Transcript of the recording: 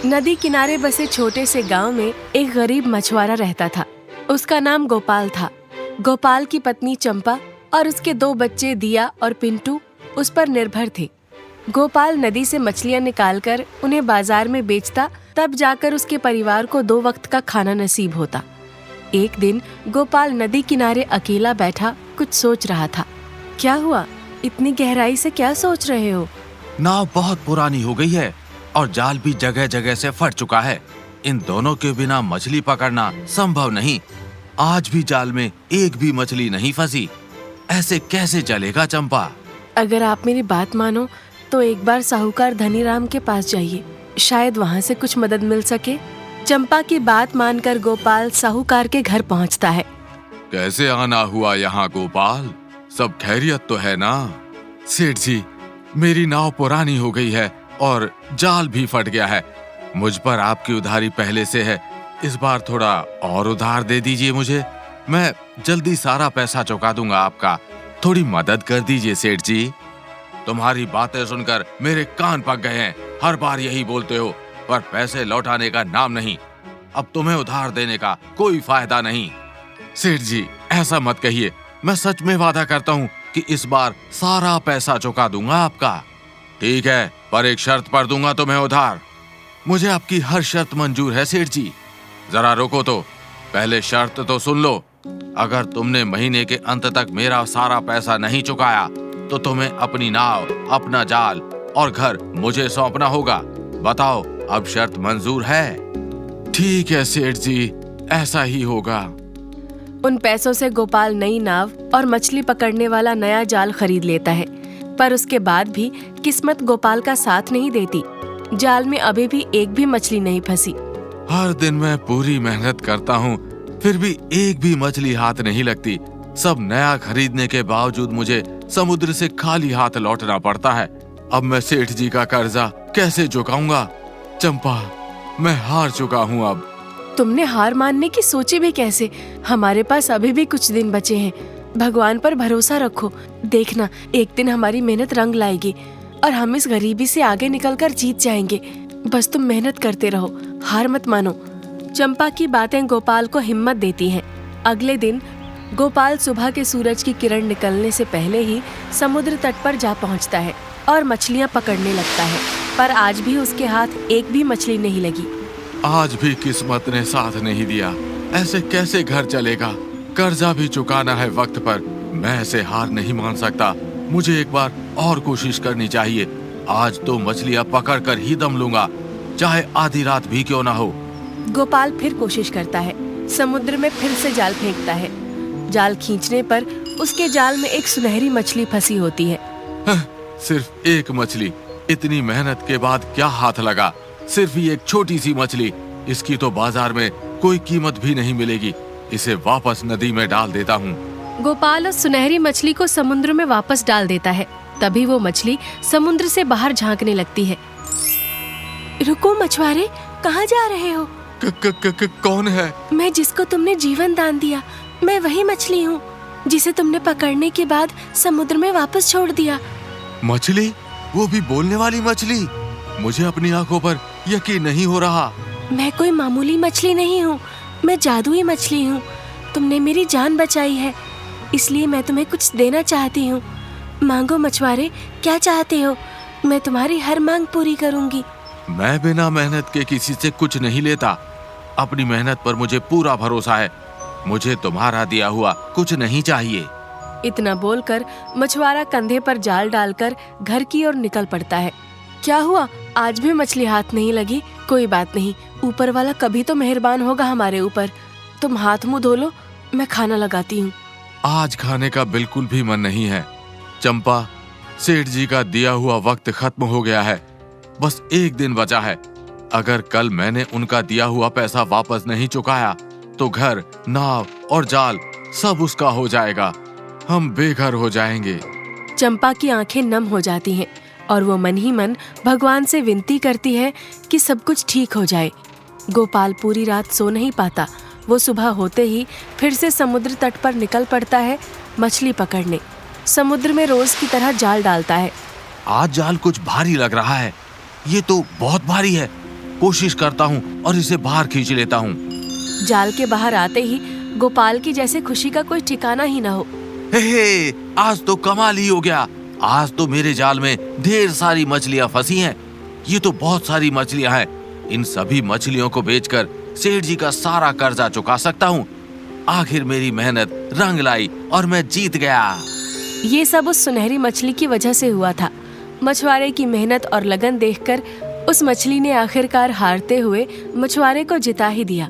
नदी किनारे बसे छोटे से गांव में एक गरीब मछुआरा रहता था। उसका नाम गोपाल था। गोपाल की पत्नी चंपा और उसके 2 बच्चे दिया और पिंटू उस पर निर्भर थे। गोपाल नदी से मछलियां निकालकर उन्हें बाजार में बेचता, तब जाकर उसके परिवार को 2 वक्त का खाना नसीब होता। एक दिन गोपाल नदी किनारे अकेला बैठा कुछ सोच रहा था। क्या हुआ? इतनी गहराई से क्या सोच रहे हो? नाव बहुत पुरानी हो गई है और जाल भी जगह जगह से फट चुका है। इन दोनों के बिना मछली पकड़ना संभव नहीं। आज भी जाल में एक भी मछली नहीं फंसी। ऐसे कैसे चलेगा चंपा? अगर आप मेरी बात मानो तो एक बार साहूकार धनीराम के पास जाइए, शायद वहाँ से कुछ मदद मिल सके। चंपा की बात मानकर गोपाल साहूकार के घर पहुँचता है। कैसे आना हुआ यहाँ गोपाल? सब खैरियत तो है ना? सेठ जी, मेरी नाव पुरानी हो गई है और जाल भी फट गया है। मुझ पर आपकी उधारी पहले से है। इस बार थोड़ा और उधार दे दीजिए मुझे। मैं जल्दी सारा पैसा चुका दूंगा आपका। थोड़ी मदद कर दीजिए सेठ जी। तुम्हारी बातें सुनकर मेरे कान पक गए हैं। हर बार यही बोलते हो, पर पैसे लौटाने का नाम नहीं। अब तुम्हें उधार देने का कोई फायदा नहीं। सेठ जी, ऐसा मत कहिए। मैं सच में वादा करता हूँ कि इस बार सारा पैसा चुका दूंगा आपका। ठीक है, पर एक शर्त पर दूंगा तुम्हें उधार। मुझे आपकी हर शर्त मंजूर है सेठ जी। जरा रुको तो, पहले शर्त तो सुन लो। अगर तुमने महीने के अंत तक मेरा सारा पैसा नहीं चुकाया तो तुम्हें अपनी नाव, अपना जाल और घर मुझे सौंपना होगा। बताओ, अब शर्त मंजूर है? ठीक है सेठ जी, ऐसा ही होगा। उन पैसों से गोपाल नई नाव और मछली पकड़ने वाला नया जाल खरीद लेता है, पर उसके बाद भी किस्मत गोपाल का साथ नहीं देती। जाल में अभी भी एक भी मछली नहीं फंसी। हर दिन मैं पूरी मेहनत करता हूँ, फिर भी एक भी मछली हाथ नहीं लगती। सब नया खरीदने के बावजूद मुझे समुद्र से खाली हाथ लौटना पड़ता है। अब मैं सेठ जी का कर्जा कैसे चुकाऊंगा? चंपा, मैं हार चुका हूँ। अब तुमने हार मानने की सोची भी कैसे? हमारे पास अभी भी कुछ दिन बचे हैं। भगवान पर भरोसा रखो। देखना, एक दिन हमारी मेहनत रंग लाएगी और हम इस गरीबी से आगे निकलकर जीत जाएंगे। बस तुम मेहनत करते रहो, हार मत मानो। चंपा की बातें गोपाल को हिम्मत देती हैं। अगले दिन गोपाल सुबह के सूरज की किरण निकलने से पहले ही समुद्र तट पर जा पहुंचता है और मछलियां पकड़ने लगता है, पर आज भी उसके हाथ एक भी मछली नहीं लगी। आज भी किस्मत ने साथ नहीं दिया। ऐसे कैसे घर चलेगा? कर्जा भी चुकाना है वक्त पर। मैं ऐसे हार नहीं मान सकता। मुझे एक बार और कोशिश करनी चाहिए। आज तो मछलियां पकड़ कर ही दम लूंगा, चाहे आधी रात भी क्यों ना हो। गोपाल फिर कोशिश करता है। समुद्र में फिर से जाल फेंकता है। जाल खींचने पर उसके जाल में एक सुनहरी मछली फंसी होती है। सिर्फ एक मछली, इतनी मेहनत के बाद क्या हाथ लगा? सिर्फ ही एक छोटी सी मछली। इसकी तो बाजार में कोई कीमत भी नहीं मिलेगी। इसे वापस नदी में डाल देता हूँ। गोपाल उस सुनहरी मछली को समुद्र में वापस डाल देता है। तभी वो मछली समुद्र से बाहर झांकने लगती है। रुको मछुआरे, कहाँ जा रहे हो? कौन है? मैं जिसको तुमने जीवन दान दिया, मैं वही मछली हूँ जिसे तुमने पकड़ने के बाद समुद्र में वापस छोड़ दिया। मछली? वो भी बोलने वाली मछली? मुझे अपनी आंखों पर यकीन नहीं हो रहा। मैं कोई मामूली मछली नहीं हूँ, मैं जादुई मछली हूँ। तुमने मेरी जान बचाई है, इसलिए मैं तुम्हें कुछ देना चाहती हूँ। मांगो मछुआरे, क्या चाहते हो? मैं तुम्हारी हर मांग पूरी करूँगी। मैं बिना मेहनत के किसी से कुछ नहीं लेता। अपनी मेहनत पर मुझे पूरा भरोसा है। मुझे तुम्हारा दिया हुआ कुछ नहीं चाहिए। इतना बोलकर मछुआरा कंधे पर जाल डालकर घर की ओर निकल पड़ता है। क्या हुआ? आज भी मछली हाथ नहीं लगी? कोई बात नहीं, ऊपर वाला कभी तो मेहरबान होगा हमारे ऊपर। तुम हाथ मुंह धो लो, मैं खाना लगाती हूँ। आज खाने का बिल्कुल भी मन नहीं है। चंपा, सेठ जी का दिया हुआ वक्त खत्म हो गया है। बस एक दिन बचा है। अगर कल मैंने उनका दिया हुआ पैसा वापस नहीं चुकाया तो घर, नाव और जाल सब उसका हो जाएगा। हम बेघर हो जाएंगे। चंपा की आंखें नम हो जाती हैं और वो मन ही मन भगवान से विनती करती है कि सब कुछ ठीक हो जाए। गोपाल पूरी रात सो नहीं पाता। वो सुबह होते ही फिर से समुद्र तट पर निकल पड़ता है मछली पकड़ने। समुद्र में रोज की तरह जाल डालता है। आज जाल कुछ भारी लग रहा है। ये तो बहुत भारी है। कोशिश करता हूँ और इसे बाहर खींच लेता हूँ। जाल के बाहर आते ही गोपाल की जैसे खुशी का कोई ठिकाना ही ना हो। हे, आज तो कमाल ही हो गया। आज तो मेरे जाल में ढेर सारी मछलियां फंसी हैं। ये तो बहुत सारी मछलियां हैं। इन सभी मछलियों को बेचकर सेठ जी का सारा कर्जा चुका सकता हूँ। आखिर मेरी मेहनत रंग लाई और मैं जीत गया। ये सब उस सुनहरी मछली की वजह से हुआ था। मछुआरे की मेहनत और लगन देखकर उस मछली ने आखिरकार हारते हुए मछुआरे को जिता ही दिया।